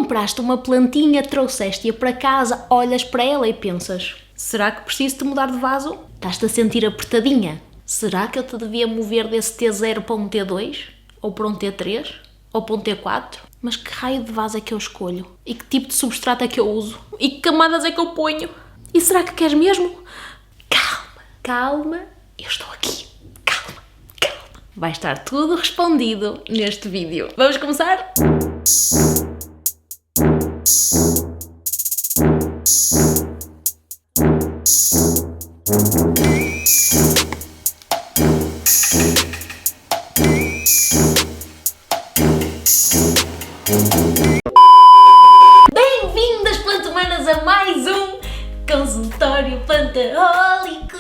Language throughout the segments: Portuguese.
compraste uma plantinha, trouxeste-a para casa, olhas para ela e pensas: será que preciso de mudar de vaso? Estás-te a sentir apertadinha? Será que eu te devia mover desse T0 para um T2? Ou para um T3? Ou para um T4? Mas que raio de vaso é que eu escolho? E que tipo de substrato é que eu uso? E que camadas é que eu ponho? E será que queres mesmo? Calma, calma, eu estou aqui. Calma, calma. Vai estar tudo respondido neste vídeo. Vamos começar? Bem-vindas, plantomanas, a mais um consultório plantahólico!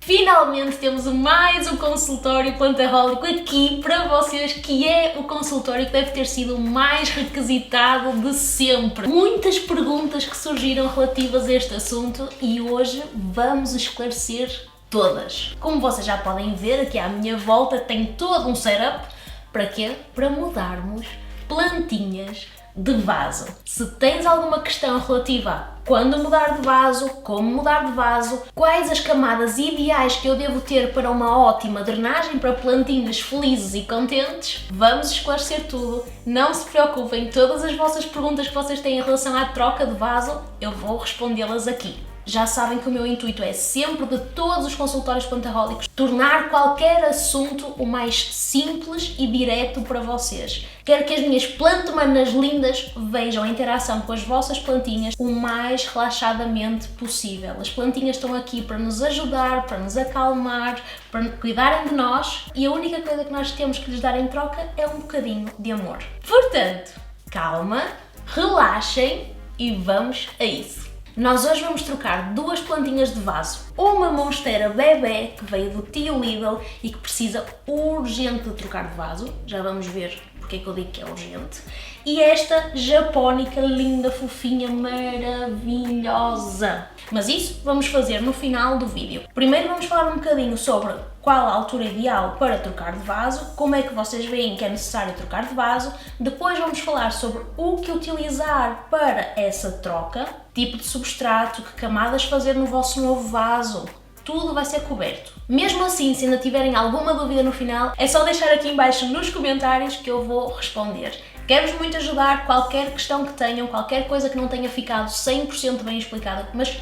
Finalmente temos mais um consultório plantahólico aqui para vocês, que é o consultório que deve ter sido o mais requisitado de sempre. Muitas perguntas que surgiram relativas a este assunto e hoje vamos esclarecer todas. Como vocês já podem ver, aqui à minha volta tem todo um setup. Para quê? Para mudarmos plantinhas de vaso. Se tens alguma questão relativa a quando mudar de vaso, como mudar de vaso, quais as camadas ideais que eu devo ter para uma ótima drenagem para plantinhas felizes e contentes, vamos esclarecer tudo. Não se preocupem, todas as vossas perguntas que vocês têm em relação à troca de vaso, eu vou respondê-las aqui. Já sabem que o meu intuito é sempre, de todos os consultórios plantahólicos, tornar qualquer assunto o mais simples e direto para vocês. Quero que as minhas plantomanas lindas vejam a interação com as vossas plantinhas o mais relaxadamente possível. As plantinhas estão aqui para nos ajudar, para nos acalmar, para cuidarem de nós e a única coisa que nós temos que lhes dar em troca é um bocadinho de amor. Portanto, calma, relaxem e vamos a isso. Nós hoje vamos trocar duas plantinhas de vaso. Uma monstera bebê que veio do tio Lidl e que precisa urgente de trocar de vaso. Já vamos ver porque é que eu digo que é urgente. E esta japónica linda, fofinha, maravilhosa. Mas isso vamos fazer no final do vídeo. Primeiro vamos falar um bocadinho sobre qual a altura ideal para trocar de vaso, como é que vocês veem que é necessário trocar de vaso. Depois vamos falar sobre o que utilizar para essa troca, tipo de substrato, que camadas fazer no vosso novo vaso. Tudo vai ser coberto. Mesmo assim, se ainda tiverem alguma dúvida no final, é só deixar aqui em baixo nos comentários que eu vou responder. Quero-vos muito ajudar, qualquer questão que tenham, qualquer coisa que não tenha ficado 100% bem explicada, mas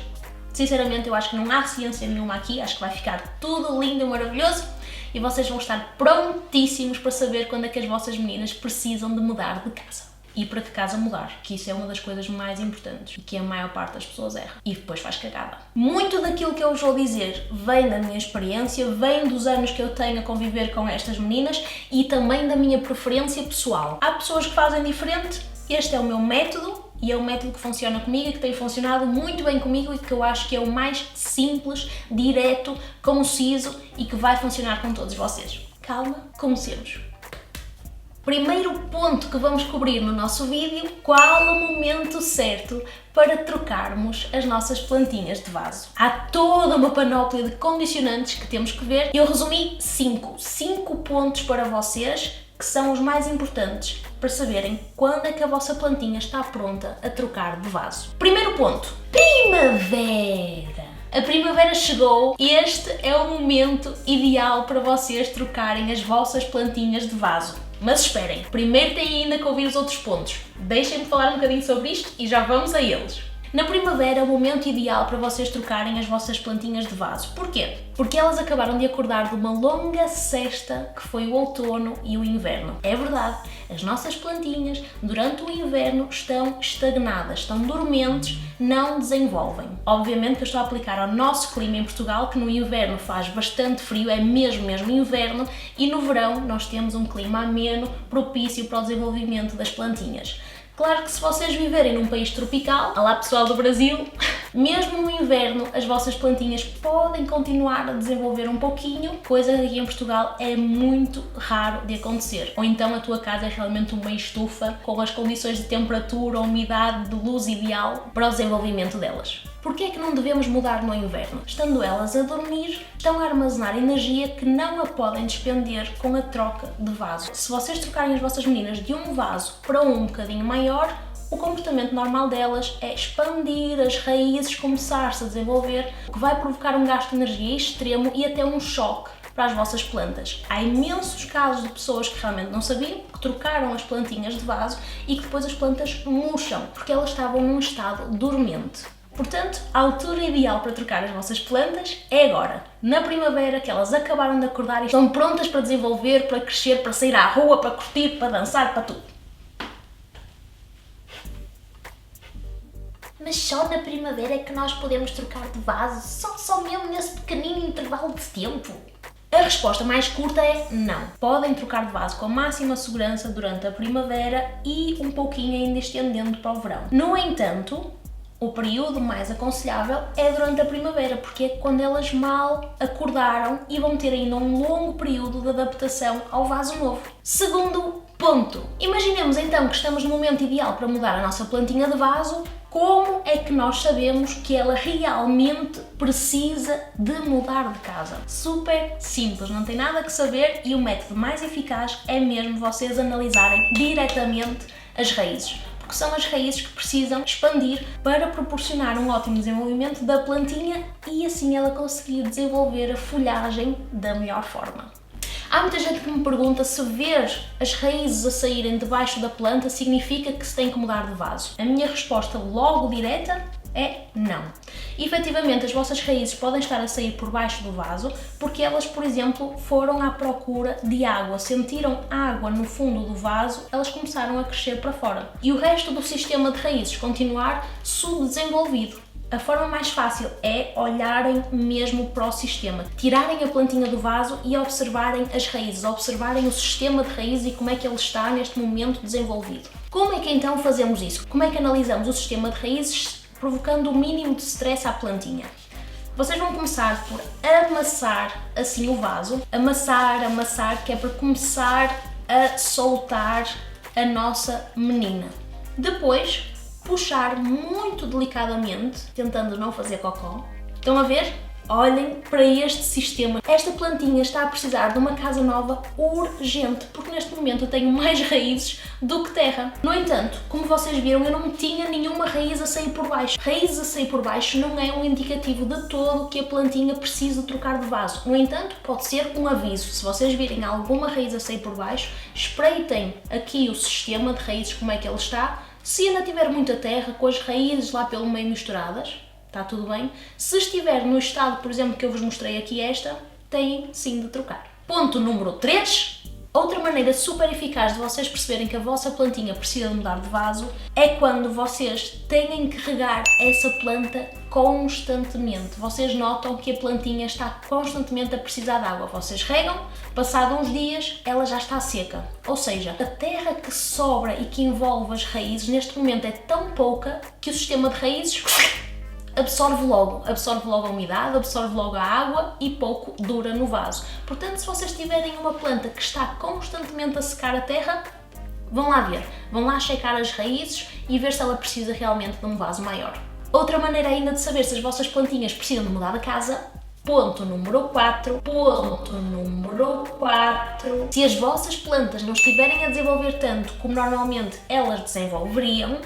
sinceramente eu acho que não há ciência nenhuma aqui, acho que vai ficar tudo lindo e maravilhoso e vocês vão estar prontíssimos para saber quando é que as vossas meninas precisam de mudar de casa. E para que casa mudar, que isso é uma das coisas mais importantes e que a maior parte das pessoas erra e depois faz cagada. Muito daquilo que eu vos vou dizer vem da minha experiência, vem dos anos que eu tenho a conviver com estas meninas e também da minha preferência pessoal. Há pessoas que fazem diferente, este é o meu método e é o método que funciona comigo e que tem funcionado muito bem comigo e que eu acho que é o mais simples, direto, conciso e que vai funcionar com todos vocês. Calma, comecemos. Primeiro ponto que vamos cobrir no nosso vídeo: qual o momento certo para trocarmos as nossas plantinhas de vaso. Há toda uma panóplia de condicionantes que temos que ver e eu resumi 5 pontos para vocês que são os mais importantes para saberem quando é que a vossa plantinha está pronta a trocar de vaso. Primeiro ponto: primavera. A primavera chegou e este é o momento ideal para vocês trocarem as vossas plantinhas de vaso. Mas esperem, primeiro têm ainda que ouvir os outros pontos. Deixem-me falar um bocadinho sobre isto e já vamos a eles. Na primavera é o momento ideal para vocês trocarem as vossas plantinhas de vaso. Porquê? Porque elas acabaram de acordar de uma longa sesta que foi o outono e o inverno. É verdade, as nossas plantinhas durante o inverno estão estagnadas, estão dormentes, não desenvolvem. Obviamente que eu estou a aplicar ao nosso clima em Portugal, que no inverno faz bastante frio, é mesmo inverno, e no verão nós temos um clima ameno, propício para o desenvolvimento das plantinhas. Claro que se vocês viverem num país tropical, olá pessoal do Brasil, mesmo no inverno as vossas plantinhas podem continuar a desenvolver um pouquinho, coisa que aqui em Portugal é muito raro de acontecer. Ou então a tua casa é realmente uma estufa com as condições de temperatura, umidade, de luz ideal para o desenvolvimento delas. Porquê é que não devemos mudar no inverno? Estando elas a dormir, estão a armazenar energia que não a podem despender com a troca de vaso. Se vocês trocarem as vossas meninas de um vaso para um bocadinho maior, o comportamento normal delas é expandir as raízes, começar-se a desenvolver, o que vai provocar um gasto de energia extremo e até um choque para as vossas plantas. Há imensos casos de pessoas que realmente não sabiam, que trocaram as plantinhas de vaso e que depois as plantas murcham, porque elas estavam num estado dormente. Portanto, a altura ideal para trocar as vossas plantas é agora, na primavera, que elas acabaram de acordar e estão prontas para desenvolver, para crescer, para sair à rua, para curtir, para dançar, para tudo. Mas só na primavera é que nós podemos trocar de vaso? Só mesmo nesse pequenino intervalo de tempo? A resposta mais curta é não. Podem trocar de vaso com a máxima segurança durante a primavera e um pouquinho ainda estendendo para o verão. No entanto, o período mais aconselhável é durante a primavera, porque é quando elas mal acordaram e vão ter ainda um longo período de adaptação ao vaso novo. Segundo ponto. Imaginemos então que estamos no momento ideal para mudar a nossa plantinha de vaso. Como é que nós sabemos que ela realmente precisa de mudar de casa? Super simples, não tem nada que saber e o método mais eficaz é mesmo vocês analisarem diretamente as raízes, porque são as raízes que precisam expandir para proporcionar um ótimo desenvolvimento da plantinha e assim ela conseguir desenvolver a folhagem da melhor forma. Há muita gente que me pergunta se ver as raízes a saírem debaixo da planta significa que se tem que mudar de vaso. A minha resposta logo direta é não. Efetivamente, as vossas raízes podem estar a sair por baixo do vaso porque elas, por exemplo, foram à procura de água, sentiram água no fundo do vaso, elas começaram a crescer para fora. E o resto do sistema de raízes continuar subdesenvolvido. A forma mais fácil é olharem mesmo para o sistema, tirarem a plantinha do vaso e observarem as raízes, observarem o sistema de raízes e como é que ele está neste momento desenvolvido. Como é que então fazemos isso? Como é que analisamos o sistema de raízes provocando o mínimo de stress à plantinha? Vocês vão começar por amassar assim o vaso, amassar, que é para começar a soltar a nossa menina. Depois, puxar muito delicadamente, tentando não fazer cocó. Estão a ver? Olhem para este sistema. Esta plantinha está a precisar de uma casa nova urgente, porque neste momento eu tenho mais raízes do que terra. No entanto, como vocês viram, eu não tinha nenhuma raiz a sair por baixo. Raízes a sair por baixo não é um indicativo de todo que a plantinha precisa trocar de vaso. No entanto, pode ser um aviso. Se vocês virem alguma raiz a sair por baixo, espreitem aqui o sistema de raízes, como é que ele está. Se ainda tiver muita terra, com as raízes lá pelo meio misturadas, está tudo bem. Se estiver no estado, por exemplo, que eu vos mostrei aqui esta, têm sim de trocar. Ponto número 3. Outra maneira super eficaz de vocês perceberem que a vossa plantinha precisa de mudar de vaso é quando vocês têm que regar essa planta constantemente. Vocês notam que a plantinha está constantemente a precisar de água. Vocês regam, passado uns dias, ela já está seca. Ou seja, a terra que sobra e que envolve as raízes neste momento é tão pouca que o sistema de raízes absorve logo a umidade, absorve logo a água e pouco dura no vaso. Portanto, se vocês tiverem uma planta que está constantemente a secar a terra, vão lá ver, vão lá checar as raízes e ver se ela precisa realmente de um vaso maior. Outra maneira ainda de saber se as vossas plantinhas precisam de mudar de casa, ponto número 4, se as vossas plantas não estiverem a desenvolver tanto como normalmente elas desenvolveriam,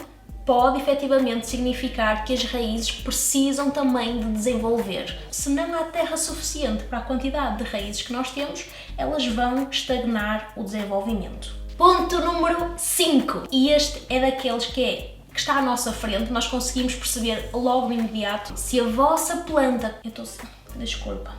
pode efetivamente significar que as raízes precisam também de desenvolver. Se não há terra suficiente para a quantidade de raízes que nós temos, elas vão estagnar o desenvolvimento. Ponto número 5, e este é daqueles que está à nossa frente, nós conseguimos perceber logo de imediato se a vossa planta... Desculpa.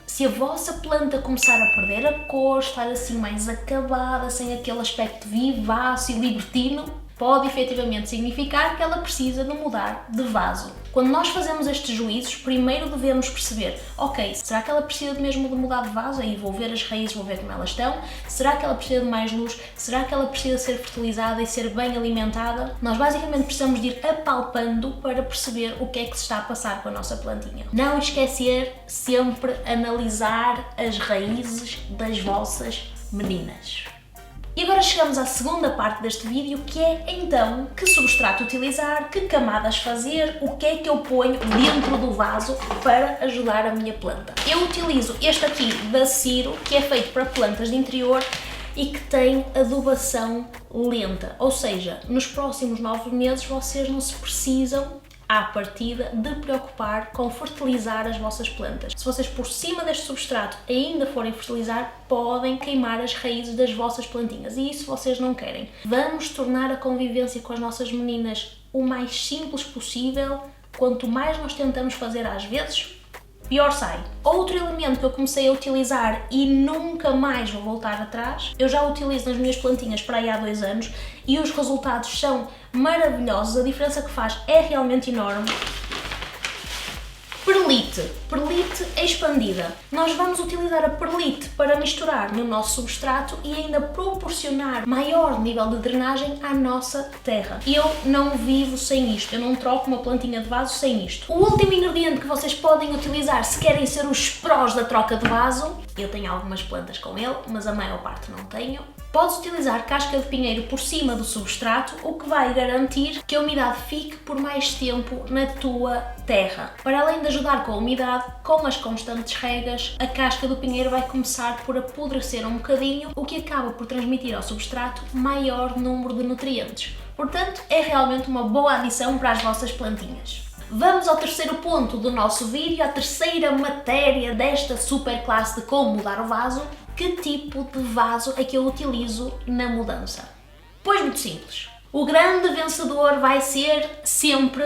Se a vossa planta começar a perder a cor, estar assim mais acabada, sem aquele aspecto vivaço e libertino, pode efetivamente significar que ela precisa de mudar de vaso. Quando nós fazemos estes juízos, primeiro devemos perceber, ok, será que ela precisa mesmo de mudar de vaso? Aí vou ver as raízes, vou ver como elas estão. Será que ela precisa de mais luz? Será que ela precisa ser fertilizada e ser bem alimentada? Nós basicamente precisamos de ir apalpando para perceber o que é que se está a passar com a nossa plantinha. Não esquecer sempre analisar as raízes das vossas meninas. E agora chegamos à segunda parte deste vídeo, que é então que substrato utilizar, que camadas fazer, o que é que eu ponho dentro do vaso para ajudar a minha planta. Eu utilizo este aqui da Ciro, que é feito para plantas de interior e que tem adubação lenta, ou seja, nos próximos 9 meses vocês não se precisam à partida de preocupar com fertilizar as vossas plantas. Se vocês por cima deste substrato ainda forem fertilizar, podem queimar as raízes das vossas plantinhas e isso vocês não querem. Vamos tornar a convivência com as nossas meninas o mais simples possível. Quanto mais nós tentamos fazer às vezes, pior sai. Outro elemento que eu comecei a utilizar e nunca mais vou voltar atrás, eu já utilizo nas minhas plantinhas para aí há 2 anos e os resultados são maravilhosos, a diferença que faz é realmente enorme. Perlite, perlite expandida. Nós vamos utilizar a perlite para misturar no nosso substrato e ainda proporcionar maior nível de drenagem à nossa terra. Eu não vivo sem isto, eu não troco uma plantinha de vaso sem isto. O último ingrediente que vocês podem utilizar se querem ser os prós da troca de vaso, eu tenho algumas plantas com ele, mas a maior parte não tenho. Podes utilizar casca de pinheiro por cima do substrato, o que vai garantir que a umidade fique por mais tempo na tua terra. Para além de ajudar com a umidade, com as constantes regas, a casca do pinheiro vai começar por apodrecer um bocadinho, o que acaba por transmitir ao substrato maior número de nutrientes. Portanto, é realmente uma boa adição para as vossas plantinhas. Vamos ao terceiro ponto do nosso vídeo, a terceira matéria desta super classe de como mudar o vaso. Que tipo de vaso é que eu utilizo na mudança? Pois muito simples. O grande vencedor vai ser sempre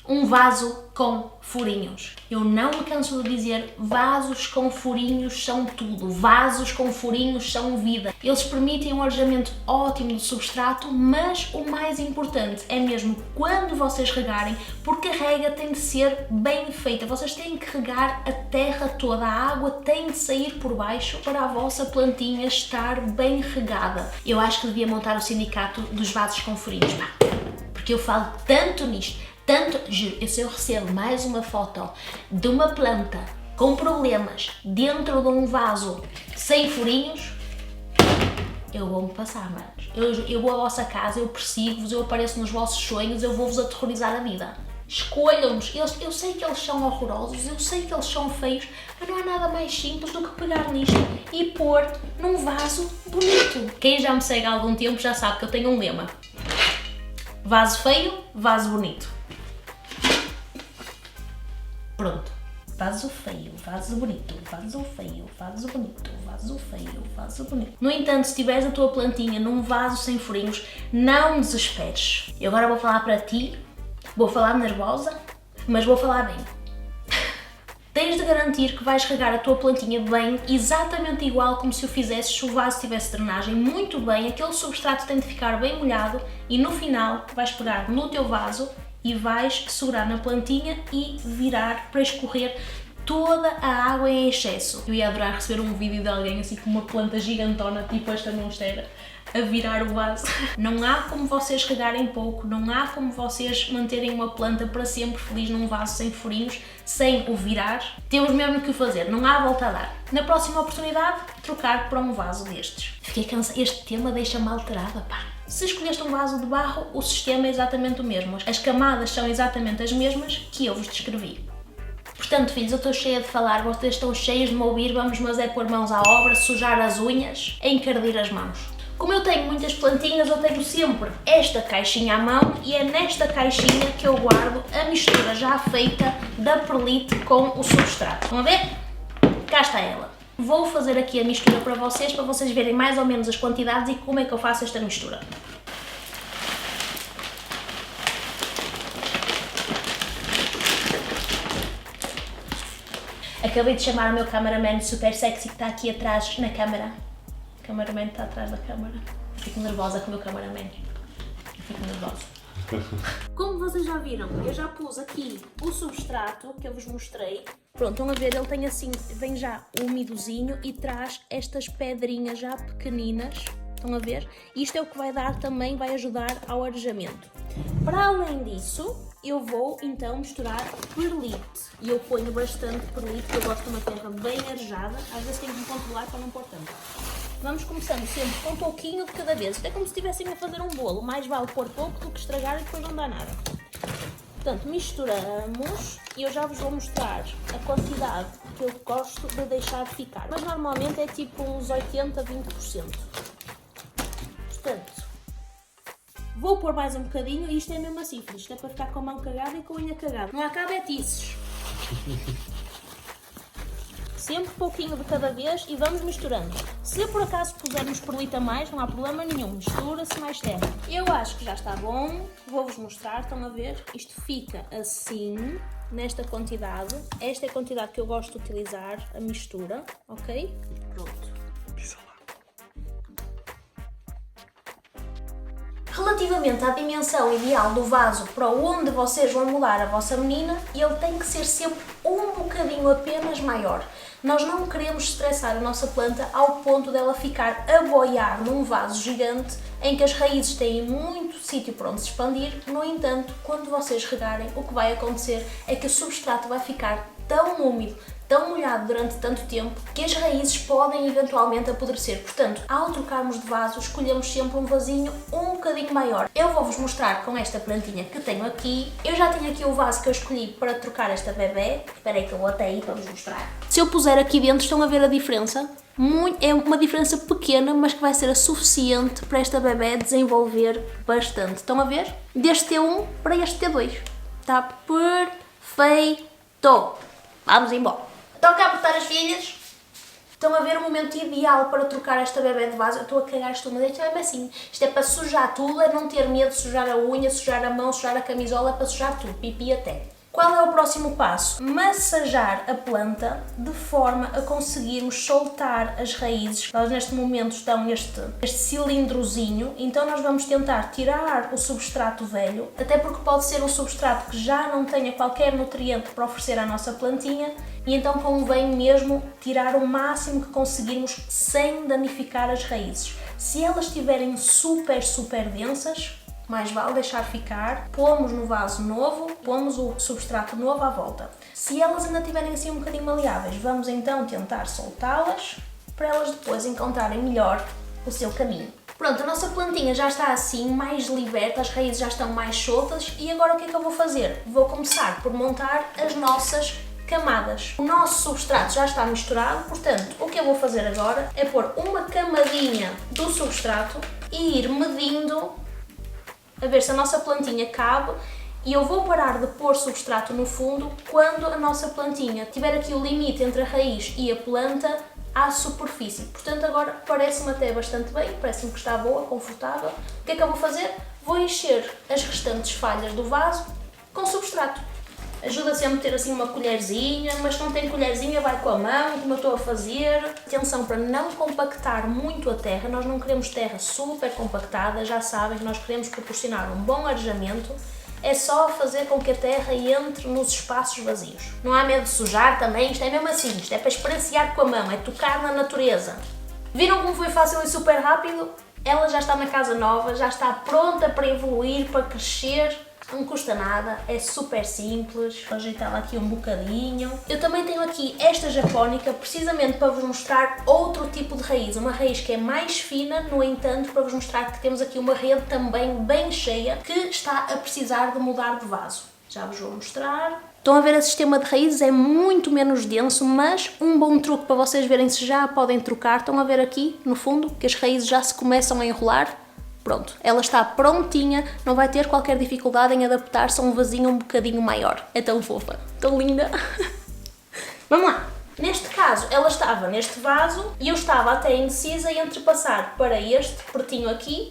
um vaso com furinhos. Eu não me canso de dizer, vasos com furinhos são tudo. Vasos com furinhos são vida. Eles permitem um arejamento ótimo do substrato, mas o mais importante é mesmo quando vocês regarem, porque a rega tem de ser bem feita. Vocês têm que regar a terra toda, a água tem de sair por baixo para a vossa plantinha estar bem regada. Eu acho que devia montar o sindicato dos vasos com furinhos, pá, porque eu falo tanto nisto. Tanto, juro, se eu recebo mais uma foto de uma planta com problemas dentro de um vaso sem furinhos, eu vou-me passar, manos. Eu vou à vossa casa, eu persigo-vos, eu apareço nos vossos sonhos, eu vou-vos aterrorizar a vida. Escolham-nos. Eu sei que eles são horrorosos, eu sei que eles são feios, mas não há nada mais simples do que pegar nisto e pôr num vaso bonito. Quem já me segue há algum tempo já sabe que eu tenho um lema. Vaso feio, vaso bonito. Pronto, vaso feio, vaso bonito, vaso feio, vaso bonito, vaso feio, vaso bonito. No entanto, se tiveres a tua plantinha num vaso sem furinhos, não desesperes. Eu agora vou falar para ti, vou falar nervosa, mas vou falar bem. Tens de garantir que vais regar a tua plantinha bem, exatamente igual como se o fizesses se o vaso tivesse drenagem muito bem, aquele substrato tem de ficar bem molhado e no final vais pegar no teu vaso e vais segurar na plantinha e virar para escorrer toda a água em excesso. Eu ia adorar receber um vídeo de alguém assim com uma planta gigantona, tipo esta monstera, a virar o vaso. Não há como vocês regarem pouco, não há como vocês manterem uma planta para sempre feliz num vaso sem furinhos, sem o virar. Temos mesmo que o fazer, não há volta a dar. Na próxima oportunidade, trocar para um vaso destes. Fiquei cansada, este tema deixa-me alterada, pá. Se escolheste um vaso de barro, o sistema é exatamente o mesmo. As camadas são exatamente as mesmas que eu vos descrevi. Portanto, filhos, eu estou cheia de falar, vocês estão cheios de me ouvir, vamos mas é pôr mãos à obra, sujar as unhas, encardir as mãos. Como eu tenho muitas plantinhas, eu tenho sempre esta caixinha à mão e é nesta caixinha que eu guardo a mistura já feita da perlite com o substrato. Estão a ver? Cá está ela. Vou fazer aqui a mistura para vocês verem mais ou menos as quantidades e como é que eu faço esta mistura. Acabei de chamar o meu cameraman super sexy que está aqui atrás na câmara. O cameraman está atrás da câmara. Fico nervosa com o meu cameraman. Fico nervosa. Como vocês já viram, eu já pus aqui o substrato que eu vos mostrei. Pronto, estão a ver, ele tem assim, vem já umidozinho e traz estas pedrinhas já pequeninas. Estão a ver? Isto é o que vai dar também, vai ajudar ao arejamento. Para além disso, eu vou então misturar perlite. E eu ponho bastante perlite, porque eu gosto de uma terra bem arejada. Às vezes tenho que me controlar para não pôr tanto. Vamos começando sempre com um pouquinho de cada vez. Isto é como se estivessem a fazer um bolo. Mais vale pôr pouco do que estragar e depois não dá nada. Portanto, misturamos e eu já vos vou mostrar a quantidade que eu gosto de deixar ficar. Mas normalmente é tipo uns 80 a 20%. Portanto, vou pôr mais um bocadinho e isto é mesmo assim, isto é para ficar com a mão cagada e com a unha cagada. Não há cabetices. Sempre pouquinho de cada vez e vamos misturando. Se por acaso pusermos perlite a mais, não há problema nenhum, mistura-se mais terra. Eu acho que já está bom, vou-vos mostrar, estão a ver? Isto fica assim, nesta quantidade. Esta é a quantidade que eu gosto de utilizar, a mistura, ok? Pronto. Relativamente à dimensão ideal do vaso para onde vocês vão mudar a vossa menina, ele tem que ser sempre um bocadinho apenas maior. Nós não queremos estressar a nossa planta ao ponto dela ficar a boiar num vaso gigante em que as raízes têm muito sítio para onde se expandir. No entanto, quando vocês regarem, o que vai acontecer é que o substrato vai ficar tão úmido, tão molhado durante tanto tempo, que as raízes podem eventualmente apodrecer. Portanto, ao trocarmos de vaso, escolhemos sempre um vasinho um bocadinho maior. Eu vou-vos mostrar com esta plantinha que tenho aqui. Eu já tenho aqui o vaso que eu escolhi para trocar esta bebê. Espera aí que eu vou até aí para vos mostrar. Se eu puser aqui dentro, estão a ver a diferença? É uma diferença pequena, mas que vai ser a suficiente para esta bebê desenvolver bastante. Estão a ver? Deste T1 para este T2. Está perfeito! Vamos embora! Toca a apertar as filhas. Estão a ver o momento ideal para trocar esta bebê de vaso. Eu estou a cagar isto, mas isto é mesmo assim. Isto é para sujar tudo, é não ter medo de sujar a unha, sujar a mão, sujar a camisola, é para sujar tudo, pipi até. Qual é o próximo passo? Massajar a planta de forma a conseguirmos soltar as raízes. Elas neste momento estão neste cilindrozinho, então nós vamos tentar tirar o substrato velho, até porque pode ser um substrato que já não tenha qualquer nutriente para oferecer à nossa plantinha, e então convém mesmo tirar o máximo que conseguirmos sem danificar as raízes. Se elas estiverem super densas, mais vale deixar ficar, pomos no vaso novo, pomos o substrato novo à volta. Se elas ainda estiverem assim um bocadinho maleáveis, vamos então tentar soltá-las para elas depois encontrarem melhor o seu caminho. Pronto, a nossa plantinha já está assim, mais liberta, as raízes já estão mais soltas e agora o que é que eu vou fazer? Vou começar por montar as nossas camadas. O nosso substrato já está misturado, portanto, o que eu vou fazer agora é pôr uma camadinha do substrato e ir medindo a ver se a nossa plantinha cabe, e eu vou parar de pôr substrato no fundo quando a nossa plantinha tiver aqui o limite entre a raiz e a planta à superfície. Portanto, agora parece-me até bastante bem, parece-me que está boa, confortável. O que é que eu vou fazer? Vou encher as restantes falhas do vaso com substrato. Ajuda sempre a ter assim uma colherzinha, mas se não tem colherzinha vai com a mão, como eu estou a fazer. Atenção para não compactar muito a terra, nós não queremos terra super compactada, já sabem que nós queremos proporcionar um bom arejamento. É só fazer com que a terra entre nos espaços vazios. Não há medo de sujar também, isto é mesmo assim, isto é para experienciar com a mão, é tocar na natureza. Viram como foi fácil e super rápido? Ela já está na casa nova, já está pronta para evoluir, para crescer. Não custa nada, é super simples. Vou ajeitá-la aqui um bocadinho. Eu também tenho aqui esta japónica, precisamente para vos mostrar outro tipo de raiz. Uma raiz que é mais fina, no entanto, para vos mostrar que temos aqui uma rede também bem cheia, que está a precisar de mudar de vaso. Já vos vou mostrar. Estão a ver, o sistema de raízes é muito menos denso, mas um bom truque para vocês verem se já podem trocar. Estão a ver aqui, no fundo, que as raízes já se começam a enrolar. Pronto, ela está prontinha, não vai ter qualquer dificuldade em adaptar-se a um vasinho um bocadinho maior. É tão fofa, tão linda. Vamos lá. Neste caso, ela estava neste vaso e eu estava até indecisa entre passar para este pertinho aqui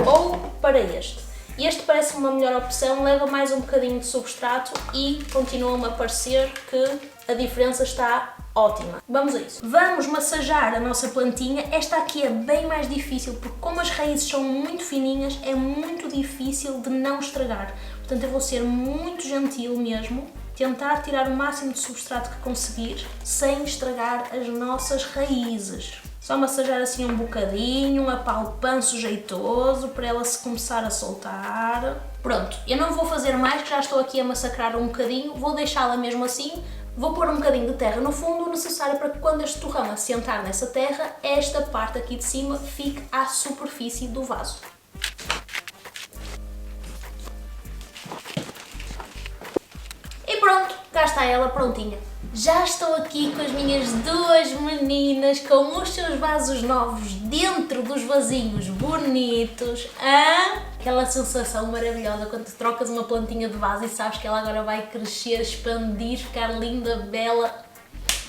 ou para este. Este parece uma melhor opção, leva mais um bocadinho de substrato e continua-me a parecer que a diferença está ótima. Vamos a isso. Vamos massajar a nossa plantinha. Esta aqui é bem mais difícil, porque como as raízes são muito fininhas, é muito difícil de não estragar. Portanto, eu vou ser muito gentil mesmo, tentar tirar o máximo de substrato que conseguir, sem estragar as nossas raízes. Só massagear assim um bocadinho, um apalpanço jeitoso para ela se começar a soltar. Pronto, eu não vou fazer mais, que já estou aqui a massacrar um bocadinho, vou deixá-la mesmo assim. Vou pôr um bocadinho de terra no fundo, o necessário para que quando este torrão assentar nessa terra, esta parte aqui de cima fique à superfície do vaso. E pronto, cá está ela prontinha. Já estou aqui com as minhas duas meninas, com os seus vasos novos dentro dos vasinhos bonitos. Aquela sensação maravilhosa quando tu trocas uma plantinha de vaso e sabes que ela agora vai crescer, expandir, ficar linda, bela.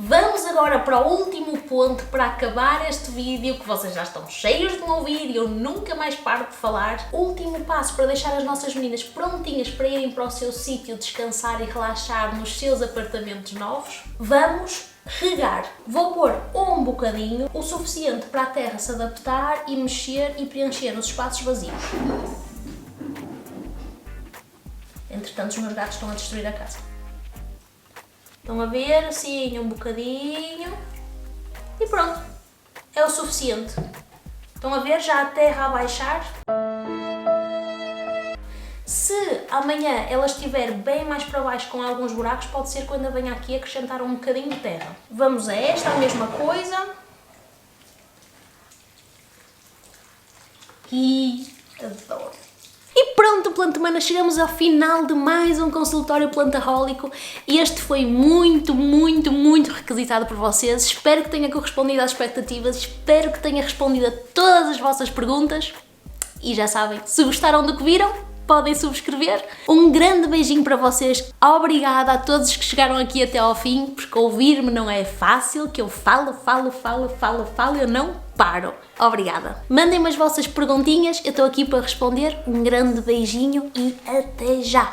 Vamos agora para o último ponto para acabar este vídeo, que vocês já estão cheios de me ouvir e eu nunca mais paro de falar. Último passo para deixar as nossas meninas prontinhas para irem para o seu sítio descansar e relaxar nos seus apartamentos novos. Vamos regar. Vou pôr um bocadinho, o suficiente para a terra se adaptar e mexer e preencher os espaços vazios. Entretanto, os meus gatos estão a destruir a casa. Estão a ver, assim, um bocadinho e pronto, é o suficiente. Estão a ver já a terra a baixar? Se amanhã ela estiver bem mais para baixo com alguns buracos, pode ser que eu ainda venha aqui acrescentar um bocadinho de terra. Vamos a esta, a mesma coisa. E adoro. E pronto, Plantamana, chegamos ao final de mais um consultório plantahólico. Este foi muito requisitado por vocês. Espero que tenha correspondido às expectativas, espero que tenha respondido a todas as vossas perguntas. E já sabem, se gostaram do que viram, podem subscrever. Um grande beijinho para vocês. Obrigada a todos que chegaram aqui até ao fim, porque ouvir-me não é fácil, que eu falo, eu não paro. Obrigada. Mandem-me as vossas perguntinhas, eu estou aqui para responder. Um grande beijinho e até já!